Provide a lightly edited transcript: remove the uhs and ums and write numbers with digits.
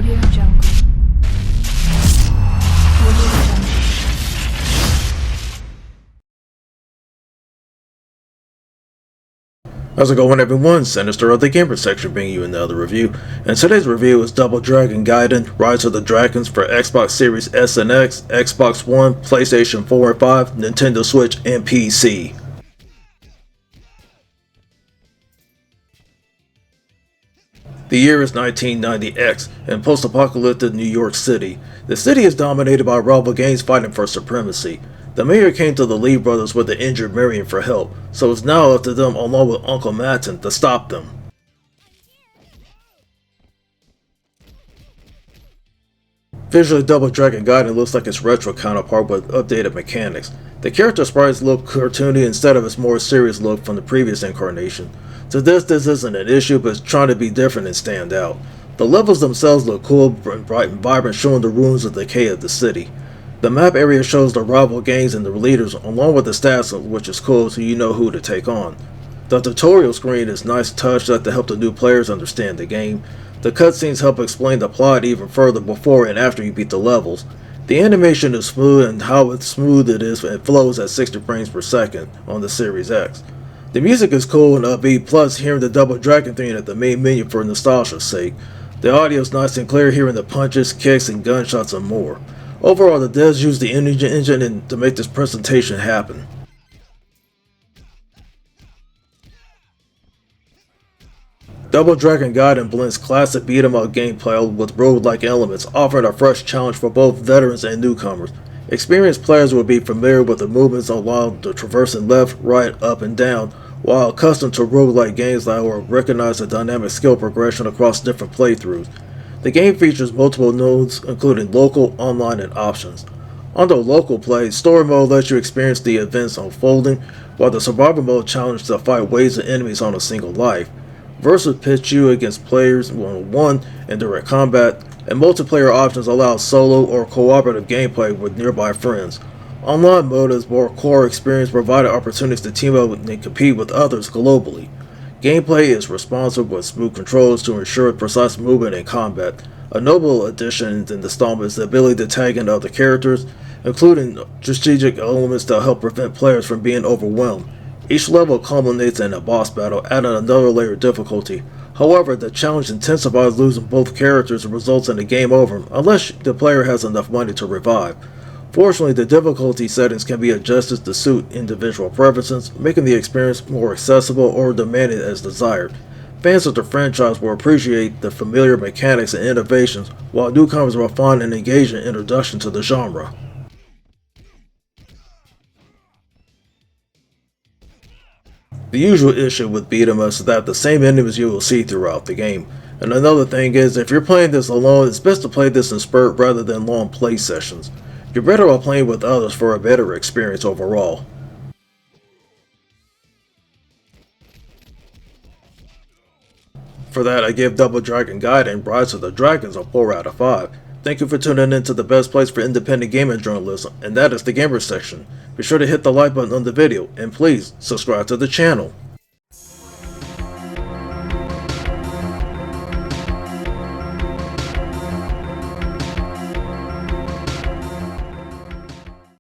Audio Jungle. Audio Jungle. How's it going, everyone? Sinister of the Gamer section bringing you another review, and today's review is Double Dragon Gaiden Rise of the Dragons for Xbox Series S and X, Xbox One, PlayStation 4 and 5, Nintendo Switch, and PC. The year is 1990X in post-apocalyptic New York City. The city is dominated by rival gangs fighting for supremacy. The mayor came to the Lee brothers with the injured Marion for help, so it's now up to them along with Uncle Matten to stop them. Visually, Double Dragon Gaiden looks like its retro counterpart with updated mechanics. The character sprites look cartoony instead of its more serious look from the previous incarnation. To this isn't an issue, but it's trying to be different and stand out. The levels themselves look cool, bright and vibrant, showing the ruins of the decay of the city. The map area shows the rival gangs and the leaders, along with the stats, which is cool so you know who to take on. The tutorial screen is a nice touch that to help the new players understand the game. The cutscenes help explain the plot even further before and after you beat the levels. The animation is smooth, and how smooth it is, it flows at 60 frames per second on the Series X. The music is cool and upbeat, plus hearing the Double Dragon theme at the main menu for nostalgia's sake. The audio is nice and clear, hearing the punches, kicks, and gunshots and more. Overall, the devs used the engine to make this presentation happen. Double Dragon Gaiden blends classic beat-em-up gameplay with roguelike elements, offering a fresh challenge for both veterans and newcomers. Experienced players will be familiar with the movements along the traversing left, right, up, and down, while accustomed to roguelike games that will recognize the dynamic skill progression across different playthroughs. The game features multiple modes, including local, online, and options. Under local play, story mode lets you experience the events unfolding, while the survival mode challenges to fight waves of enemies on a single life. Versus pits you against players one-on-one in direct combat, and multiplayer options allow solo or cooperative gameplay with nearby friends. Online mode is more core experience, providing opportunities to team up and compete with others globally. Gameplay is responsive with smooth controls to ensure precise movement in combat. A notable addition in the installment is the ability to tag in other characters, including strategic elements that help prevent players from being overwhelmed. Each level culminates in a boss battle, adding another layer of difficulty. However, the challenge intensifies losing both characters and results in a game over, unless the player has enough money to revive. Fortunately, the difficulty settings can be adjusted to suit individual preferences, making the experience more accessible or demanding as desired. Fans of the franchise will appreciate the familiar mechanics and innovations, while newcomers will find an engaging introduction to the genre. The usual issue with beat-em-ups is that the same enemies you will see throughout the game. And another thing is, if you're playing this alone, it's best to play this in spurt rather than long play sessions. You're better off playing with others for a better experience overall. For that, I give Double Dragon Gaiden Rise of the Dragons a 4 out of 5. Thank you for tuning in to the best place for independent gaming journalism, and that is the Gamer section. Be sure to hit the like button on the video, and please subscribe to the channel.